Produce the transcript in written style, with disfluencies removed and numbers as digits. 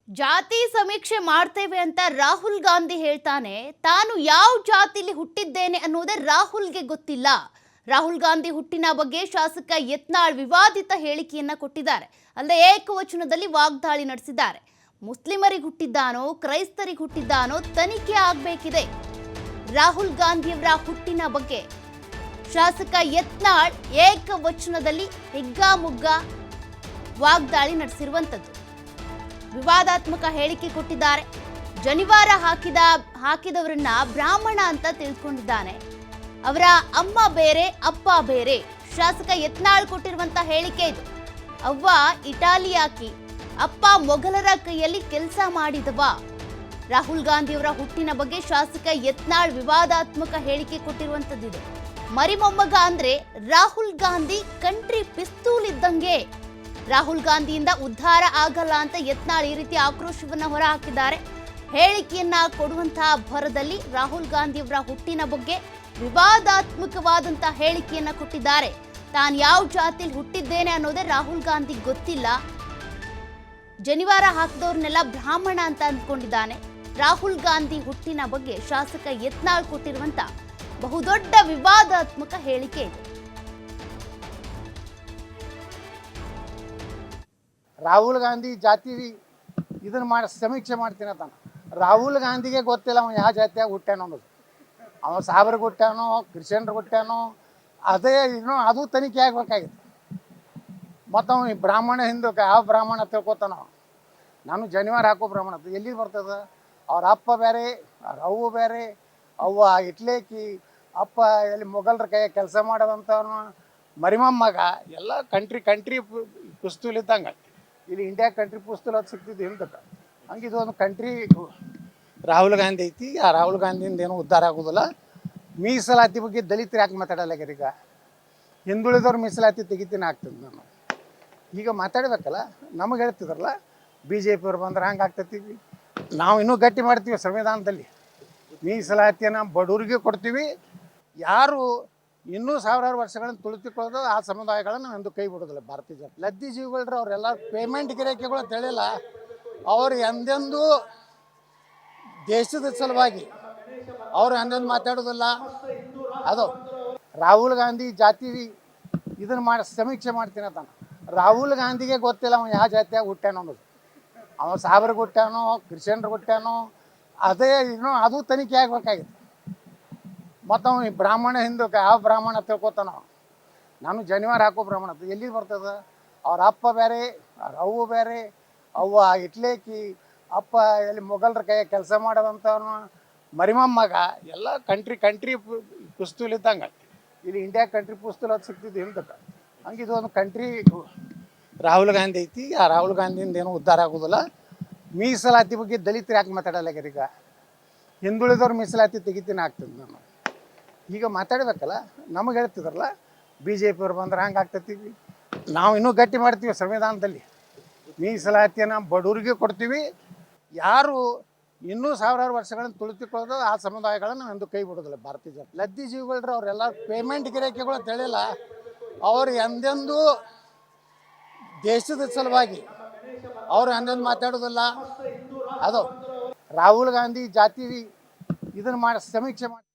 ಜಾತಿ ಸಮೀಕ್ಷೆ ಮಾಡ್ತೇವೆ ಅಂತ ರಾಹುಲ್ ಗಾಂಧಿ ಹೇಳ್ತಾನೆ. ತಾನು ಯಾವ ಜಾತಿಲಿ ಹುಟ್ಟಿದ್ದೇನೆ ಅನ್ನೋದೇ ರಾಹುಲ್ಗೆ ಗೊತ್ತಿಲ್ಲ. ರಾಹುಲ್ ಗಾಂಧಿ ಹುಟ್ಟಿನ ಬಗ್ಗೆ ಶಾಸಕ ಯತ್ನಾಳ್ ವಿವಾದಿತ ಹೇಳಿಕೆಯನ್ನ ಕೊಟ್ಟಿದ್ದಾರೆ. ಅಲ್ಲದೆ ಏಕವಚನದಲ್ಲಿ ವಾಗ್ದಾಳಿ ನಡೆಸಿದ್ದಾರೆ. ಮುಸ್ಲಿಮರಿಗೆ ಹುಟ್ಟಿದ್ದಾನೋ ಕ್ರೈಸ್ತರಿಗೆ ಹುಟ್ಟಿದ್ದಾನೋ ತನಿಖೆ ಆಗಬೇಕಿದೆ. ರಾಹುಲ್ ಗಾಂಧಿಯವರ ಹುಟ್ಟಿನ ಬಗ್ಗೆ ಶಾಸಕ ಯತ್ನಾಳ್ ಏಕವಚನದಲ್ಲಿ ಹಿಗ್ಗಾಮುಗ್ಗ ವಾಗ್ದಾಳಿ ನಡೆಸಿರುವಂಥದ್ದು. ವಿವಾದಾತ್ಮಕ ಹೇಳಿಕೆ ಕೊಟ್ಟಿದ್ದಾರೆ. ಜನಿವಾರ ಹಾಕಿದವರನ್ನ ಬ್ರಾಹ್ಮಣ ಅಂತ ತಿಳ್ಕೊಂಡಿದ್ದಾನೆ. ಅವರ ಅಮ್ಮ ಬೇರೆ ಅಪ್ಪ ಬೇರೆ. ಶಾಸಕ ಯತ್ನಾಳ್ ಕೊಟ್ಟಿರುವಂತ ಹೇಳಿಕೆ ಇದು. ಅವ್ವ ಇಟಾಲಿಯಾಕಿ, ಅಪ್ಪ ಮೊಘಲರ ಕೈಯಲ್ಲಿ ಕೆಲಸ ಮಾಡಿದವ. ರಾಹುಲ್ ಗಾಂಧಿಯವರ ಹುಟ್ಟಿನ ಬಗ್ಗೆ ಶಾಸಕ ಯತ್ನಾಳ್ ವಿವಾದಾತ್ಮಕ ಹೇಳಿಕೆ ಕೊಟ್ಟಿರುವಂತದ್ದಿದೆ. ಮರಿಮೊಮ್ಮಗ ಅಂದ್ರೆ ರಾಹುಲ್ ಗಾಂಧಿ ಕಂಟ್ರಿ ಪಿಸ್ತೂಲ್ ಇದ್ದಂಗೆ. ರಾಹುಲ್ ಗಾಂಧಿಯಿಂದ ಉದ್ಧಾರ ಆಗಲ್ಲ ಅಂತ ಯತ್ನಾಳ್ ಈ ರೀತಿ ಆಕ್ರೋಶವನ್ನ ಹೊರಹಾಕಿದ್ದಾರೆ. ಹೇಳಿಕೆಯನ್ನ ಕೊಡುವಂತಹ ಭರದಲ್ಲಿ ರಾಹುಲ್ ಗಾಂಧಿಯವರ ಹುಟ್ಟಿನ ಬಗ್ಗೆ ವಿವಾದಾತ್ಮಕವಾದಂತಹ ಹೇಳಿಕೆಯನ್ನ ಕೊಟ್ಟಿದ್ದಾರೆ. ತಾನು ಯಾವ ಜಾತಿಯಲ್ಲಿ ಹುಟ್ಟಿದ್ದೇನೆ ಅನ್ನೋದೇ ರಾಹುಲ್ ಗಾಂಧಿ ಗೊತ್ತಿಲ್ಲ. ಜನಿವಾರ ಹಾಕಿದವ್ರನ್ನೆಲ್ಲ ಬ್ರಾಹ್ಮಣ ಅಂತ ಅಂದ್ಕೊಂಡಿದ್ದಾನೆ. ರಾಹುಲ್ ಗಾಂಧಿ ಹುಟ್ಟಿನ ಬಗ್ಗೆ ಶಾಸಕ ಯತ್ನಾಳ್ ಕೊಟ್ಟಿರುವಂತ ಬಹುದೊಡ್ಡ ವಿವಾದಾತ್ಮಕ ಹೇಳಿಕೆ ಇದೆ. ರಾಹುಲ್ ಗಾಂಧಿ ಜಾತಿ ಇದನ್ನ ಸಮೀಕ್ಷೆ ಮಾಡ್ತೀನಿ ತಾನು. ರಾಹುಲ್ ಗಾಂಧಿಗೆ ಗೊತ್ತಿಲ್ಲ ಅವ ಯಾವ ಜಾತಿಯಾಗ ಹುಟ್ಟ್ಯಾನೋ ಅನ್ನೋದು. ಅವ ಸಾಬ್ರಿಗೆ ಹುಟ್ಟ್ಯಾನೋ ಕ್ರಿಶ್ಚಿಯನ್ರಿಗೆ ಹುಟ್ಟ್ಯಾನೋ ಅದೇ ಇನ್ನೂ ಅದು ತನಿಖೆ ಆಗ್ಬೇಕಾಗಿತ್ತು. ಮತ್ತು ಅವ ಬ್ರಾಹ್ಮಣ ಹಿಂದೂ ಯಾವ ಬ್ರಾಹ್ಮಣ ತಿಳ್ಕೊತಾನೋ. ನಾನು ಜನಿವಾರ ಹಾಕೋ ಬ್ರಾಹ್ಮಣ ಎಲ್ಲಿ ಬರ್ತದ? ಅವ್ರ ಅಪ್ಪ ಬೇರೆ, ಅವ್ರ ಅವ್ವ ಬೇರೆ. ಅವ್ವ ಇಟ್ಲೇಕಿ, ಅಪ್ಪ ಎಲ್ಲಿ ಮೊಘಲರ ಕೈ ಕೆಲಸ ಮಾಡೋದಂಥವನು, ಮರಿಮೊಮ್ಮಗ. ಎಲ್ಲ ಕಂಟ್ರಿ ಪುಸ್ತೂಲ್ ಇದ್ದಂಗೆ. ಇಲ್ಲಿ ಇಂಡಿಯಾ ಕಂಟ್ರಿ ಪುಸ್ತೂಲ್ ಅದು ಸಿಗ್ತಿದ್ದು ಹಿಂದಕ್ಕೆ. ಹಂಗೆ ಇದು ಒಂದು ಕಂಟ್ರಿ ರಾಹುಲ್ ಗಾಂಧಿ ಐತಿ. ಆ ರಾಹುಲ್ ಗಾಂಧಿಯಿಂದ ಏನೂ ಉದ್ಧಾರ ಆಗೋದಿಲ್ಲ. ಮೀಸಲಾತಿ ಬಗ್ಗೆ ದಲಿತರು ಯಾಕೆ ಮಾತಾಡಲ್ಲಾಗ್ಯಾರ? ಈಗ ಹಿಂದುಳಿದವ್ರು ಮೀಸಲಾತಿ ತೆಗಿತೀನಿ ಆಗ್ತದೆ. ನಾನು ಈಗ ಮಾತಾಡಬೇಕಲ್ಲ. ನಮಗೆ ಹೇಳ್ತಿದ್ರಲ್ಲ BJP ಅವ್ರು ಬಂದ್ರೆ ಹಂಗೆ ಆಗ್ತೈತಿ. ನಾವು ಇನ್ನೂ ಗಟ್ಟಿ ಮಾಡ್ತೀವಿ. ಸಂವಿಧಾನದಲ್ಲಿ ಮೀಸಲಾತಿಯನ್ನು ಬಡವರಿಗೆ ಕೊಡ್ತೀವಿ. ಯಾರು ಇನ್ನೂ ಸಾವಿರಾರು ವರ್ಷಗಳನ್ನು ತುಳಿತುಕೊಳ್ಳೋದು ಆ ಸಮುದಾಯಗಳನ್ನು ಎಂದು ಕೈ ಬಿಡೋದಿಲ್ಲ ಭಾರತೀಯ ಜನತೆ. ಲದ್ದಿ ಜೀವಿಗಳ್ರ ಅವರೆಲ್ಲ ಪೇಮೆಂಟ್ ಗಿರಾಕಿಗಳು ತಿಳಿಲ್ಲ. ಅವರು ಎಂದೆಂದೂ ದೇಶದ ಸಲುವಾಗಿ ಅವರು ಎಂದೆಂದು ಮಾತಾಡೋದಿಲ್ಲ. ಅದು ರಾಹುಲ್ ಗಾಂಧಿ ಜಾತಿ ಇದನ್ನ ಸಮೀಕ್ಷೆ ಮಾಡ್ತೀನಿ ತಾನು. ರಾಹುಲ್ ಗಾಂಧಿಗೆ ಗೊತ್ತಿಲ್ಲ ಅವ ಯಾವ ಜಾತಿಯಾಗ ಹುಟ್ಟ್ಯಾನೋ ಅನ್ನೋದು. ಅವ ಸಾಬ್ರಿಗೆ ಹುಟ್ಟ್ಯಾನೋ ಕ್ರಿಶ್ಚಿಯನ್ರಿಗೆ ಹುಟ್ಟ್ಯಾನೋ ಅದೇ ಇನ್ನೂ ಅದು ತನಿಖೆ ಆಗ್ಬೇಕಾಗಿತ್ತು. ಮತ್ತು ಅವ ಬ್ರಾಹ್ಮಣ ಹಿಂದೂ ಯಾವ ಬ್ರಾಹ್ಮಣ ತಿಳ್ಕೊತಾನೋ. ನಾನು ಜನಿವಾರ ಹಾಕೋ ಬ್ರಾಹ್ಮಣ ಎಲ್ಲಿ ಬರ್ತದ? ಅವ್ರ ಅಪ್ಪ ಬೇರೆ, ಅವ್ರ ಅವ್ವ ಬೇರೆ. ಅವ್ವ ಇಟ್ಲೇಕಿ, ಅಪ್ಪ ಎಲ್ಲಿ ಮೊಘಲರ ಕೈ ಕೆಲಸ ಮಾಡೋದಂಥವನು, ಮರಿಮೊಮ್ಮಗ. ಎಲ್ಲ ಕಂಟ್ರಿ ಪುಸ್ತೂಲ್ ಇದ್ದಂಗೆ. ಇಲ್ಲಿ ಇಂಡಿಯಾ ಕಂಟ್ರಿ ಪುಸ್ತೂಲ್ ಅದು ಸಿಗ್ತಿದ್ದು ಹಿಂದಕ್ಕೆ. ಹಂಗೆ ಇದು ಒಂದು ಕಂಟ್ರಿ ರಾಹುಲ್ ಗಾಂಧಿ ಐತಿ. ಆ ರಾಹುಲ್ ಗಾಂಧಿಯಿಂದ ಏನೂ ಉದ್ಧಾರ ಆಗೋದಿಲ್ಲ. ಮೀಸಲಾತಿ ಬಗ್ಗೆ ದಲಿತರು ಯಾಕೆ ಮಾತಾಡಲ್ಲಾಗ್ಯಾರ? ಈಗ ಹಿಂದುಳಿದವ್ರು ಮೀಸಲಾತಿ ತೆಗಿತೀನಿ ಆಗ್ತದೆ. ನಾನು ಈಗ ಮಾತಾಡಬೇಕಲ್ಲ. ನಮಗೆ ಹೇಳ್ತಿದ್ರಲ್ಲ BJP ಅವ್ರು ಬಂದ್ರೆ ಹಂಗೆ ಆಗ್ತೈತಿ. ನಾವು ಇನ್ನೂ ಗಟ್ಟಿ ಮಾಡ್ತೀವಿ. ಸಂವಿಧಾನದಲ್ಲಿ ಮೀಸಲಾತಿಯನ್ನು ಬಡವರಿಗೆ ಕೊಡ್ತೀವಿ. ಯಾರು ಇನ್ನೂ ಸಾವಿರಾರು ವರ್ಷಗಳನ್ನು ತುಳಿತುಕೊಳ್ಳೋದು ಆ ಸಮುದಾಯಗಳನ್ನು ಎಂದು ಕೈ ಬಿಡೋದಿಲ್ಲ ಭಾರತೀಯ ಜನತೆ. ಲದ್ದಿ ಜೀವಿಗಳ್ರ ಅವರೆಲ್ಲ ಪೇಮೆಂಟ್ ಗಿರಾಕಿಗಳು ತಿಳಿಲ್ಲ. ಅವರು ಎಂದೆಂದೂ ದೇಶದ ಸಲುವಾಗಿ ಅವರು ಎಂದೆಂದು ಮಾತಾಡೋದಿಲ್ಲ. ಅದು ರಾಹುಲ್ ಗಾಂಧಿ ಜಾತಿ ಇದನ್ನ ಸಮೀಕ್ಷೆ ಮಾಡಿ